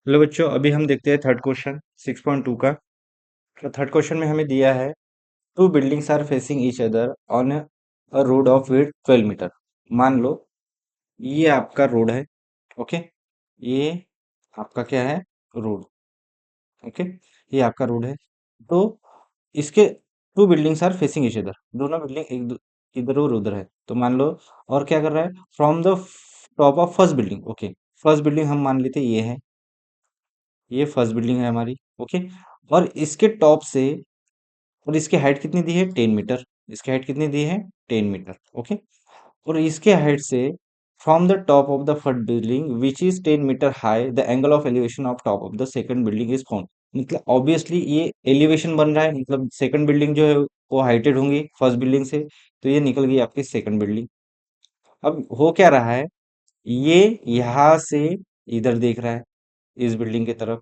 Hello बच्चों, अभी हम देखते हैं थर्ड क्वेश्चन 6.2 का। तो थर्ड क्वेश्चन में हमें दिया है two buildings are facing each other on a road of width 12 metre. मान लो ये आपका रोड है। ओके, ये आपका क्या है? रोड। ओके, ये आपका रोड है। तो इसके two buildings are facing each other, दोनों बिल्डिंग इधर और उधर है। तो मान लो, और क्या कर रहा है? From the top of first building. Okay, first building हम मान लेते ये है, ये फर्स्ट बिल्डिंग है हमारी। ओके, और इसके टॉप से, और इसकी हाइट कितनी दी है? 10 मीटर। इसकी हाइट कितनी दी है? 10 मीटर। ओके, और इसके हाइट से from the top of the first building which is 10 metre high the angle of elevation of top of the second building is found. मतलब ऑब्वियसली ये एलिवेशन बन रहा है, मतलब सेकंड बिल्डिंग जो है वो हाइटेड होंगी फर्स्ट बिल्डिंग से। तो ये निकल गई आपकी सेकंड बिल्डिंग। अब हो क्या रहा है? ये यहाँ से इधर देख रहा है, इस बिल्डिंग की तरफ।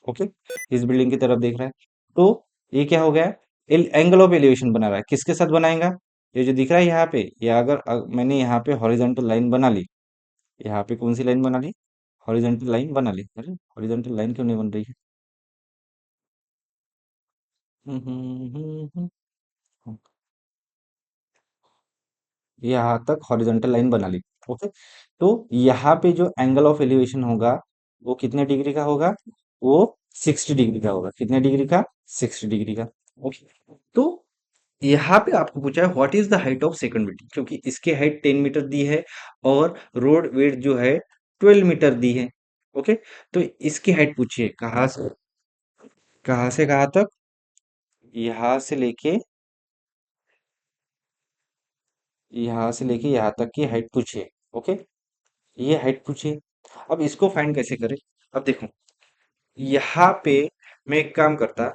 ओके, इस बिल्डिंग की तरफ देख रहा है। तो ये क्या हो गया? एंगल ऑफ एलिवेशन बना रहा है। किसके साथ बनाएगा? ये जो दिख रहा है यहाँ पे, ये अगर मैंने यहाँ पे हॉरिजॉन्टल लाइन बना ली, यहाँ पे कौन सी लाइन बना ली? हॉरिजॉन्टल लाइन बना ली। अरे हॉरिजॉन्टल लाइन क्यों नहीं बन रही है? हम्म, हम्म, हम्म। यहाँ तक हॉरिजॉन्टल लाइन बना ली। ओके, तो यहाँ पे जो एंगल ऑफ एलिवेशन होगा वो कितने डिग्री का होगा? वो 60 डिग्री का होगा। कितने डिग्री का? 60 डिग्री का। ओके, तो यहाँ पे आपको पूछा है what is the height of second building, क्योंकि इसकी हाइट 10 मीटर दी है और रोड वेट जो है 12 मीटर दी है। ओके, तो इसकी हाइट पूछिए कहाँ से कहाँ तक? यहाँ से लेके, यहाँ से लेके यहाँ तक की हाइट पूछिए। ओके, ये हाइट पूछिए। अब इसको फाइंड कैसे करें? अब देखो, यहाँ पे मैं एक काम करता,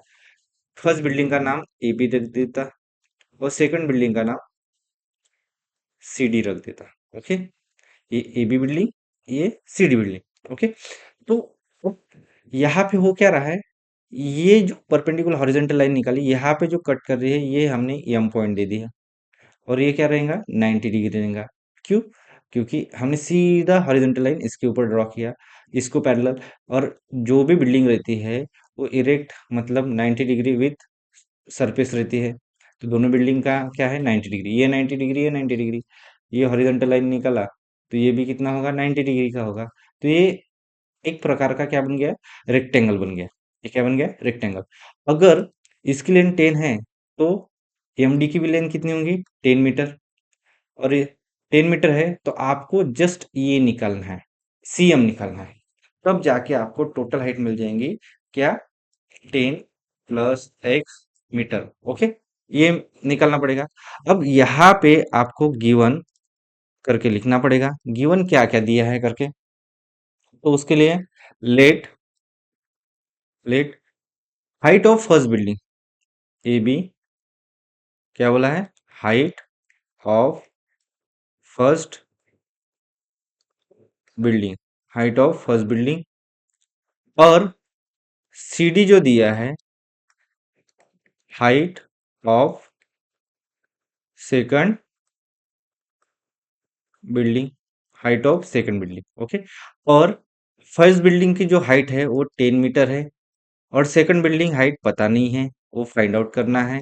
फर्स्ट बिल्डिंग का नाम ए बी दे देता और सेकंड बिल्डिंग का नाम सी डी रख देता। ओके, ये ए बी बिल्डिंग, ये सी डी बिल्डिंग। ओके, तो अब यहाँ पे हो क्या रहा है? ये जो परपेंडिकुलर हॉरिजॉन्टल लाइन निकाली, यहाँ पे जो कट कर रही है ये हमने एम पॉइंट दे दिया, और ये क्या रहेगा? 90 डिग्री रहेगा। क्यों? क्योंकि हमने सीधा हॉरिजॉन्टल लाइन इसके ऊपर ड्रॉ किया, इसको पैरेलल। और जो भी बिल्डिंग रहती है वो इरेक्ट, मतलब 90 डिग्री विथ सरफेस रहती है। तो दोनों बिल्डिंग का क्या है? 90 डिग्री। ये 90 डिग्री, ये 90 डिग्री। ये हॉरिजॉन्टल लाइन निकाला तो ये भी कितना होगा? 90 डिग्री का होगा। तो ये एक प्रकार का क्या बन गया? रेक्टेंगल बन गया। ये क्या बन गया? रेक्टेंगल। अगर इसकी लेंथ 10 है तो एमडी की भी लेंथ कितनी होंगी? 10 मीटर। और ये 10 मीटर है तो आपको जस्ट ये निकालना है, सीएम निकालना है। तब जाके आपको टोटल हाइट मिल जाएंगी क्या? 10 + x मीटर। ओके, ये निकालना पड़ेगा। अब यहाँ पे आपको गिवन करके लिखना पड़ेगा, गिवन क्या क्या दिया है करके। तो उसके लिए let let height of first building A B, क्या बोला है? Height of first building, height of first building. और सी डी जो दिया है, height of second building, height of second building. Okay, और फर्स्ट बिल्डिंग की जो हाइट है वो 10 मीटर है, और सेकंड बिल्डिंग हाइट पता नहीं है, वो फाइंड आउट करना है।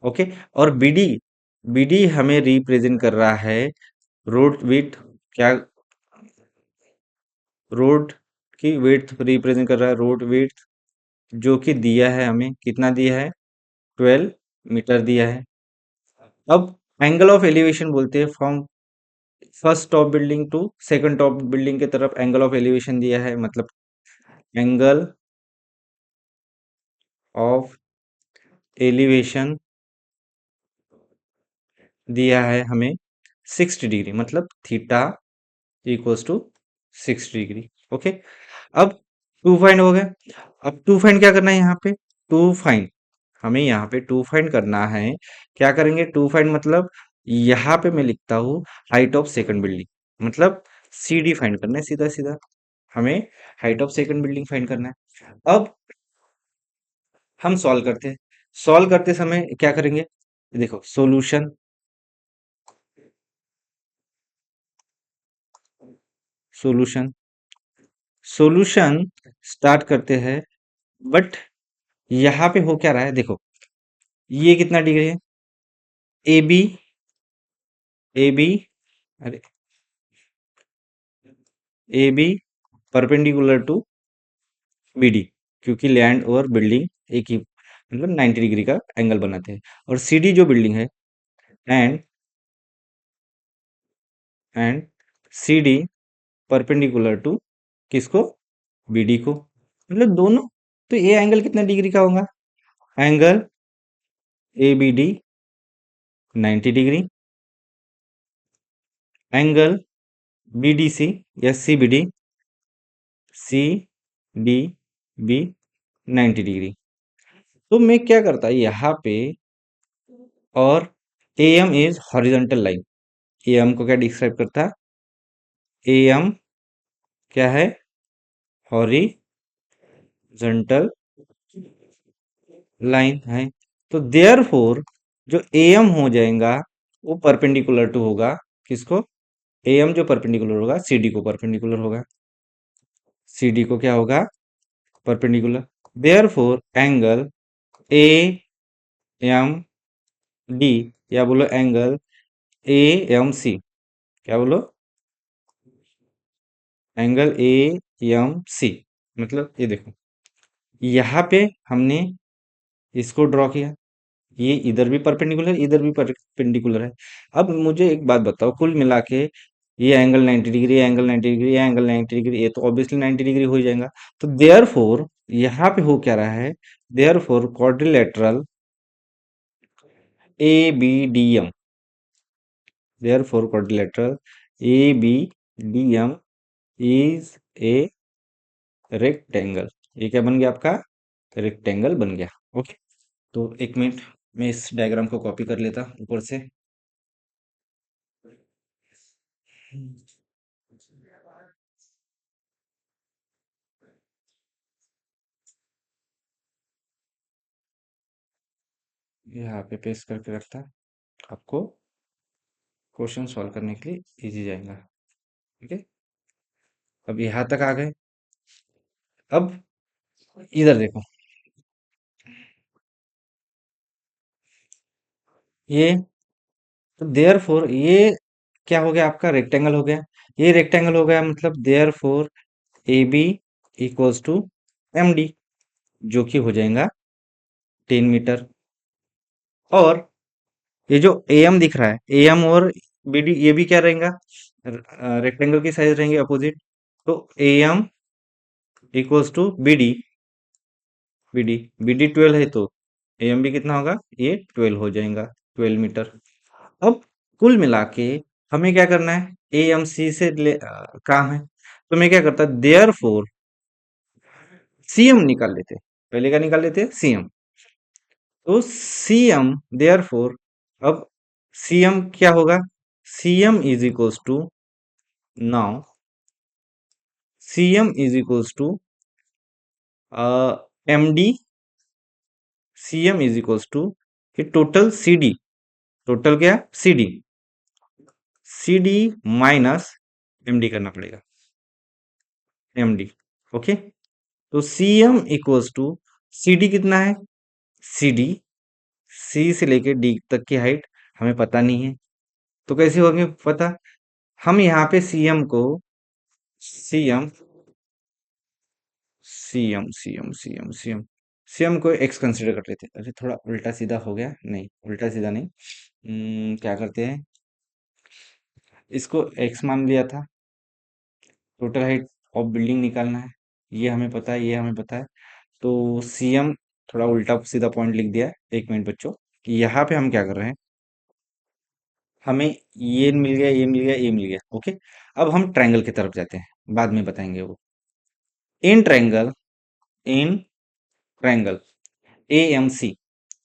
ओके, और बीडी, बीडी हमें रिप्रेजेंट कर रहा है रोड विड्थ, क्या? रोड की विड्थ रिप्रेजेंट कर रहा है, रोड विड्थ, जो कि दिया है हमें, कितना दिया है? 12 मीटर दिया है। अब एंगल ऑफ एलिवेशन बोलते हैं from first top building to second top building की तरफ एंगल ऑफ एलिवेशन दिया है, मतलब एंगल ऑफ एलिवेशन दिया है हमें 60 डिग्री, मतलब theta equals to 60 degree. Okay, अब टू फाइंड हो गया। अब टू फाइंड क्या करना है यहाँ पे? टू फाइंड, हमें यहाँ पे टू फाइंड करना है। क्या करेंगे? टू फाइंड मतलब यहाँ पे मैं लिखता हूँ हाइट ऑफ सेकंड बिल्डिंग, मतलब सी डी फाइंड करना है सीधा सीधा। हमें height of second building find करना है। अब हम सॉल्व करते हैं। सॉल्व करते समय क्या करेंगे? देखो, सॉल्यूशन, सॉल्यूशन, सॉल्यूशन स्टार्ट करते हैं, बट यहाँ पे हो क्या रहा है देखो, ये कितना डिग्री है, ए बी, ए बी, अरे A B perpendicular to B D, क्योंकि लैंड और बिल्डिंग एक ही मतलब 90 डिग्री का एंगल बनाते हैं, और सी डी जो बिल्डिंग है, and and C D perpendicular to किसको, बी डी को, मतलब दोनों। तो ये एंगल कितना डिग्री का होगा, angle A B D 90 degree, angle B D C या C B D, C D B 90 degree. तो मैं क्या करता यहाँ पे, और A M is horizontal line, A M को क्या डिस्क्राइब करता है, ए एम क्या है, हॉरिजॉन्टल लाइन है। तो देयरफॉर जो ए एम हो जाएगा वो परपेंडिकुलर टू होगा किसको, ए एम जो परपेंडिकुलर होगा सी डी को परपेंडिकुलर होगा, सी डी को क्या होगा, perpendicular. Therefore angle A M D, या बोलो एंगल ए एम सी, क्या बोलो, एंगल ए एम सी, मतलब ये देखो, यहाँ पे हमने इसको ड्रॉ किया, ये इधर भी परपेंडिकुलर, इधर भी परपेंडिकुलर है। अब मुझे एक बात बताओ, कुल मिला के ये एंगल 90 डिग्री, ये एंगल 90 डिग्री, ये एंगल 90 डिग्री, ये तो ऑब्वियसली 90 डिग्री हो ही जाएगा। तो देयर फोर यहाँ पे हो क्या रहा है, therefore quadrilateral A B D M, therefore quadrilateral A B D M is a rectangle. ये क्या बन गया आपका, रेक्टेंगल बन गया। ओके, तो एक मिनट, मैं इस डायग्राम को कॉपी कर लेता ऊपर से। यहाँ पे पेस्ट करके रखता, आपको क्वेश्चन सॉल्व करने के लिए इजी जाएगा। ठीक है, अब यहाँ तक आ गए। अब इधर देखो, ये, तो देयर फोर ये क्या हो गया, आपका रेक्टेंगल हो गया। ये रेक्टेंगल हो गया, मतलब therefore A B equals to M D, जो कि हो जाएगा 10 मीटर। और ये जो ए एम दिख रहा है, ए एम और बी डी, ये भी क्या रहेगा, रेक्टेंगल की साइज रहेंगे अपोजिट। तो A M equals to B D, B D 12 है, तो ए एम भी कितना होगा, ये 12 हो जाएगा, 12 मीटर। अब कुल मिला के हमें क्या करना है, ए एम सी से काम है, तो मैं क्या करता, देयर फोर सी एम निकाल लेते, पहले क्या निकाल लेते, सी एम। तो सी एम, देयर फोर, अब सी एम क्या होगा, C M is equals to, now C M is equals to M D, C M is equals to ये टोटल सी डी, टोटल क्या, C D, C D minus M D करना पड़ेगा, M D. Okay, तो C M equals to, C D कितना है, C D, सी से लेके D तक की हाइट हमें पता नहीं है, तो कैसे होगी पता, हम यहाँ पे सी एम को, C M, C M, C M, C M, C M, C M को एक्स कंसिडर कर लेते हैं। अरे थोड़ा उल्टा सीधा हो गया, नहीं उल्टा सीधा नहीं, क्या करते हैं, इसको एक्स मान लिया था, टोटल हाइट ऑफ बिल्डिंग निकालना है, ये हमें पता है, ये हमें पता है। तो सी एम, थोड़ा उल्टा सीधा पॉइंट लिख दिया है। एक मिनट बच्चों, कि यहाँ पे हम क्या कर रहे हैं, हमें ये मिल गया, ये मिल गया, ये मिल गया। ओके, अब हम ट्रायंगल की तरफ जाते हैं, बाद में बताएंगे वो। In triangle, in triangle A M C,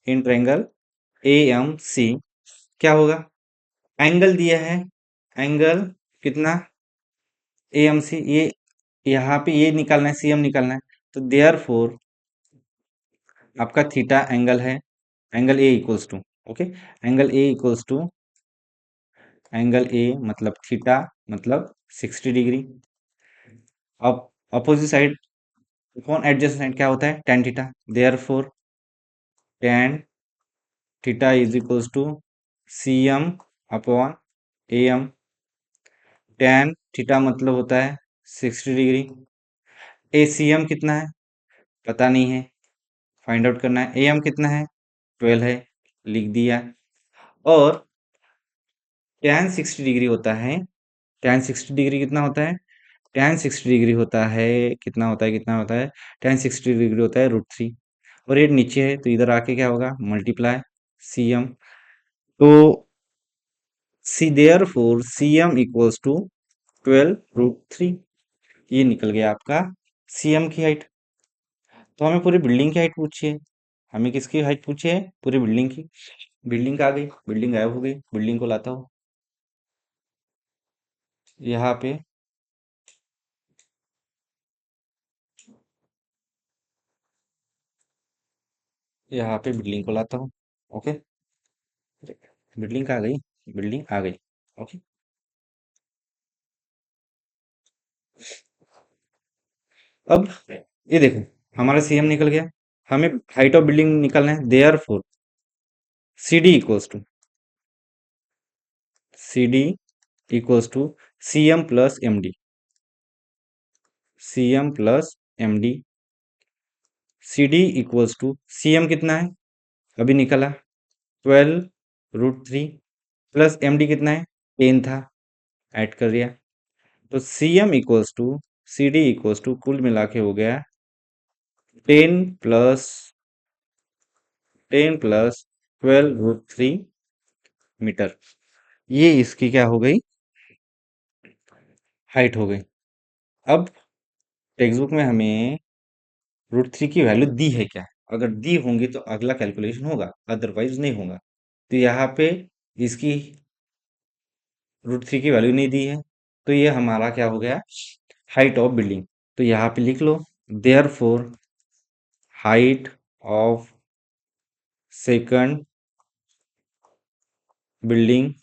in triangle A M C क्या होगा, एंगल दिया है, एंगल कितना, ए एम सी, ये यहाँ पे ये निकालना है, सी एम निकालना है। तो देयर फोर आपका थीटा एंगल है, angle A equals to, okay, angle A equals to, angle A मतलब थीटा मतलब 60 डिग्री। अब अपोजिट साइड कौन एडजेसेंट क्या होता है? tan theta. Therefore tan theta is equals to cm upon am। tan theta मतलब होता है 60 डिग्री। acm कितना है? पता नहीं है, फाइंड आउट करना है। am कितना है? 12 है, लिख दिया। और tan 60 डिग्री होता है, tan 60 डिग्री कितना होता है? tan 60 डिग्री होता है, कितना होता है tan 60 डिग्री होता है √3। और ये नीचे है तो इधर आके क्या होगा? Multiply cm। तो C therefore cm equals to 12 √3। ये निकल गया आपका cm की हाइट। तो हमें पूरी बिल्डिंग की हाइट पूछी है। हमें किसकी हाइट पूछी है? पूरी बिल्डिंग की। बिल्डिंग आ गई, बिल्डिंग गायब हो गई, बिल्डिंग को लाता हूँ यहाँ पे। यहाँ पे बिल्डिंग को लाता हूँ। ओके, बिल्डिंग आ गई, बिल्डिंग आ गई। ओके, अब ये देखो, हमारा सीएम निकल गया। हमें हाइट ऑफ बिल्डिंग निकलना है। Therefore C D equals to C D equals to C M plus M D. C M plus M D. C D equals to C M कितना है? अभी निकला 12 √3 प्लस एम डी कितना है? 10 था, add कर दिया। तो C M equals to C D equals to कुल मिला के हो गया 10 प्लस 12 √3 मीटर। ये इसकी क्या हो गई? हाइट हो गई। अब टेक्स्ट बुक में हमें √3 की वैल्यू दी है क्या? अगर दी होंगी तो अगला कैलकुलेशन होगा, अदरवाइज नहीं होगा। तो यहाँ पे इसकी √3 की वैल्यू नहीं दी है, तो ये हमारा क्या हो गया? Height of building. तो यहाँ पे लिख लो, therefore height of second building,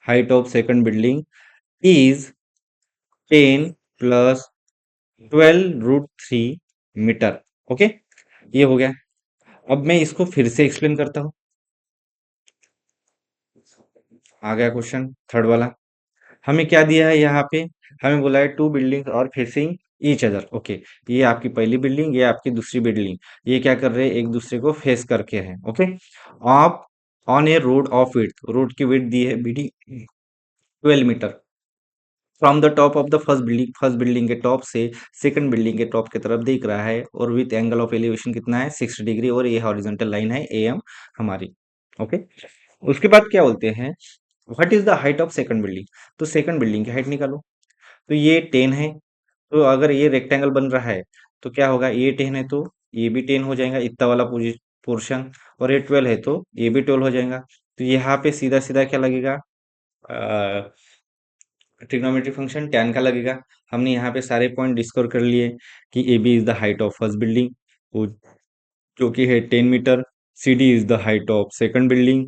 height of second building is 10 plus 12 √3 metre. Okay, ये हो गया। अब मैं इसको फिर से एक्सप्लेन करता हूँ। आ गया क्वेश्चन थर्ड वाला। हमें क्या दिया है यहाँ पे? हमें बोला है टू बिल्डिंग और फेसिंग ईच अदर। ओके, ये आपकी पहली बिल्डिंग, ये आपकी दूसरी बिल्डिंग। ये क्या कर रहे हैं? एक दूसरे को फेस करके हैं। ओके, आप on a road of width, road की विड्थ दी है BD 12 metre. From the top of the first building के टॉप से सेकंड बिल्डिंग के टॉप की तरफ देख रहा है, और विथ एंगल ऑफ एलिवेशन कितना है? 60 डिग्री। और ये हॉरिजॉन्टल लाइन है एम हमारी। ओके, उसके बाद क्या बोलते हैं? What is the height of second building? तो सेकंड बिल्डिंग की हाइट निकालो। तो ये 10 है, तो अगर ये रेक्टेंगल बन रहा है तो क्या होगा? ये 10 है तो ये भी 10 हो जाएगा, इतना वाला पोर्शन। और ये 12 है तो ये भी 12 हो जाएगा। तो यहाँ पे सीधा सीधा क्या लगेगा? ट्रिग्नोमेट्री फंक्शन tan का लगेगा। हमने यहाँ पे सारे पॉइंट डिस्कवर कर लिए कि A B is the height of first building, जो कि है 10 metre. C D is the height of second building.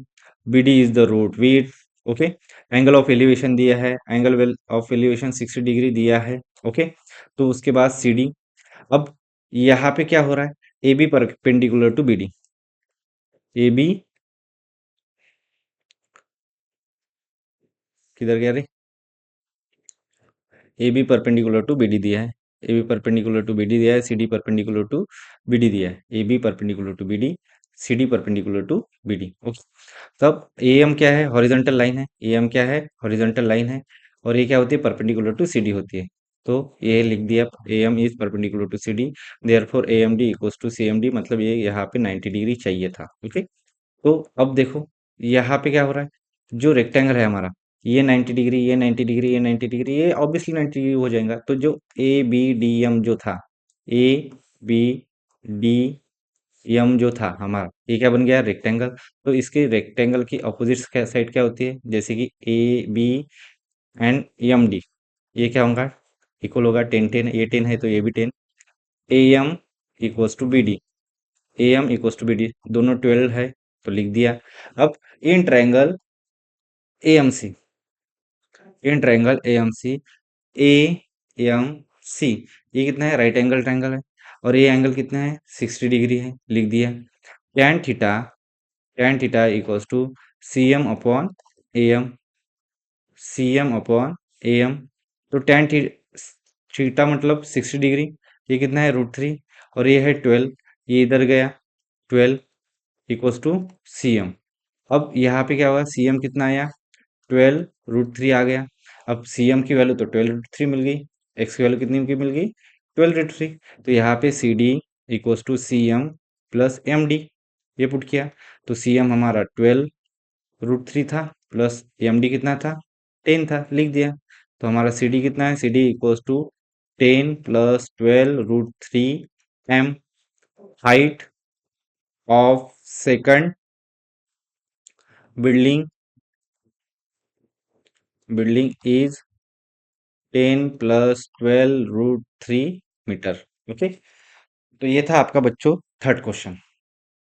B D is the road width. Okay, angle of elevation दिया है, एंगल ऑफ एलिवेशन 60 डिग्री दिया है। Okay, तो उसके बाद सी डी। अब यहाँ पे क्या हो रहा है? A B perpendicular to B D. A B किधर गया रे? A B perpendicular to B D दिया है, A B perpendicular to B D दिया है, C D perpendicular to B D दिया है, A B perpendicular to B D, C D perpendicular to B D. Okay, तब A M क्या है? Horizontal line है। ए एम क्या है? हॉरिजॉन्टल लाइन है। और ये क्या होती है? परपेंडिकुलर टू सी डी होती है। तो ये लिख दिया, A M is perpendicular to C D, therefore A M D equals to C M D. मतलब ये यहाँ पे 90 डिग्री चाहिए था। ओके, तो अब देखो यहाँ पे क्या हो रहा है? जो रेक्टेंगल है हमारा, ये 90 डिग्री, ये 90 डिग्री, ये 90 डिग्री, ये ऑब्वियसली 90 डिग्री हो जाएगा। तो जो ए बी डी एम जो था, ए बी डी एम जो था हमारा, ये क्या बन गया? रेक्टेंगल। तो इसके रेक्टेंगल की अपोजिट साइड क्या होती है? जैसे कि A B and M D, ये क्या होगा? इक्वल होगा 10 10। ये 10 है तो ये भी 10। A M equals to B D, A M equals to B D, दोनों 12 है तो लिख दिया। अब in triangle A M C, in triangle A M C, A M C, ये कितना है, राइट एंगल ट्रायंगल है, और ये एंगल कितना है, 60 डिग्री है, लिख दिया। tan theta equals to cm upon am, cm upon am। तो tan थीटा मतलब 60 डिग्री, ये कितना है, √3, और ये है 12, ये इधर गया 12 इक्वल्स टू cm। अब यहाँ पे क्या होगा, cm कितना आया, 12 √3 आ गया। अब cm की वैल्यू तो 12 √3 मिल गई, x की वैल्यू कितनी की मिल गई, 12 √3। तो यहाँ पे C D equals to cm plus M D, ये पुट किया, तो cm हमारा 12 √3 था, प्लस एम डी कितना था, 10 था, लिख दिया। तो हमारा सी डी कितना है, C D equals to 10 plus 12 √3 M. Height of second building building is 10 plus 12 √3 metre. Okay, तो ये था आपका बच्चों थर्ड क्वेश्चन।